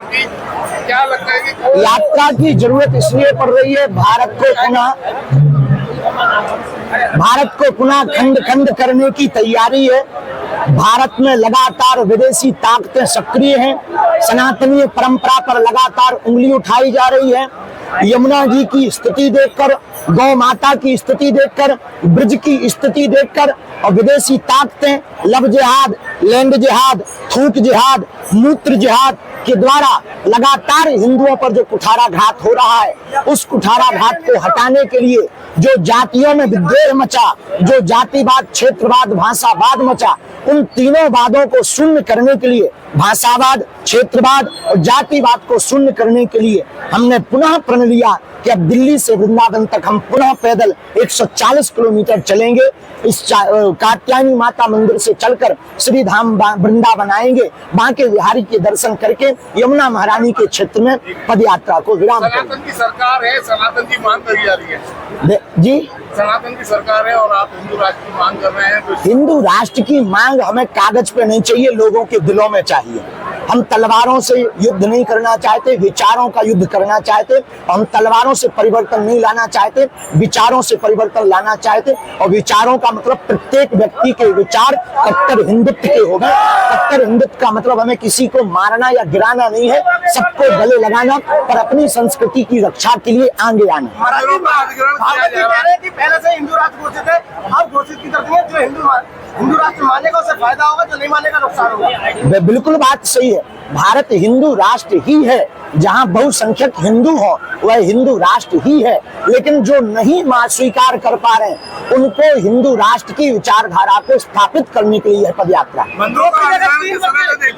क्या लगता है कि यात्रा की जरूरत इसलिए पड़ रही है, भारत को पुनः खंड खंड करने की तैयारी है। भारत में लगातार विदेशी ताकतें सक्रिय हैं। सनातनी परंपरा पर लगातार उंगली उठाई जा रही है। यमुना जी की स्थिति देखकर, गौ माता की स्थिति देखकर, ब्रज की स्थिति देखकर और विदेशी ताकतें लव जिहाद, लैंड जिहाद, थूक जिहाद, मूत्र जिहाद के द्वारा लगातार हिंदुओं पर जो कुठाराघात हो रहा है, उस कुठाराघात को हटाने के लिए जो जातियों में विद्वेष मचा, जो जातिवाद, क्षेत्रवाद, भाषावाद मचा, उन तीनों वादों को शून्य करने के लिए, भाषावाद, क्षेत्रवाद और जातिवाद को शून्य करने के लिए हमने पुनः प्रण लिया कि अब दिल्ली से वृंदावन तक हम पुनः पैदल 140 किलोमीटर चलेंगे। इस कात्यायनी माता मंदिर से चलकर श्री धाम वृंदावन आएंगे, बांके बिहारी के दर्शन करके यमुना महारानी के क्षेत्र में पद यात्रा को विराम देंगे। सनातन की सरकार है, सनातन की मांग करी जा रही है जी। सनातन की सरकार है और आप हिंदू राष्ट्र की मांग कर रहे हैं तो हिंदू राष्ट्र की मांग हमें कागज पे नहीं चाहिए, लोगों के दिलों में चाहिए। हम तलवारों से युद्ध नहीं करना चाहते, विचारों का युद्ध करना चाहते। हम तलवारों से परिवर्तन नहीं लाना चाहते, विचारों से परिवर्तन लाना चाहते। और विचारों का मतलब प्रत्येक व्यक्ति के विचार कट्टर हिंदुत्व के हो गए। कट्टर हिंदुत्व का मतलब हमें किसी को मारना या गिराना नहीं है, सबको गले लगाना और अपनी संस्कृति की रक्षा के लिए आगे आना। पहले से हिंदू राष्ट्र घोषित है, अब घोषित की तरफ है। जो हिंदू राष्ट्र मानेगा उससे फायदा होगा, जो नहीं मानेगा नुकसान होगा। बिल्कुल बात सही है। भारत हिंदू राष्ट्र ही है, जहां बहुसंख्यक हिंदू हो वह हिंदू राष्ट्र ही है। लेकिन जो नहीं स्वीकार कर पा रहे हैं, उनको हिंदू राष्ट्र की विचारधारा को स्थापित करने के लिए यह पद यात्रा।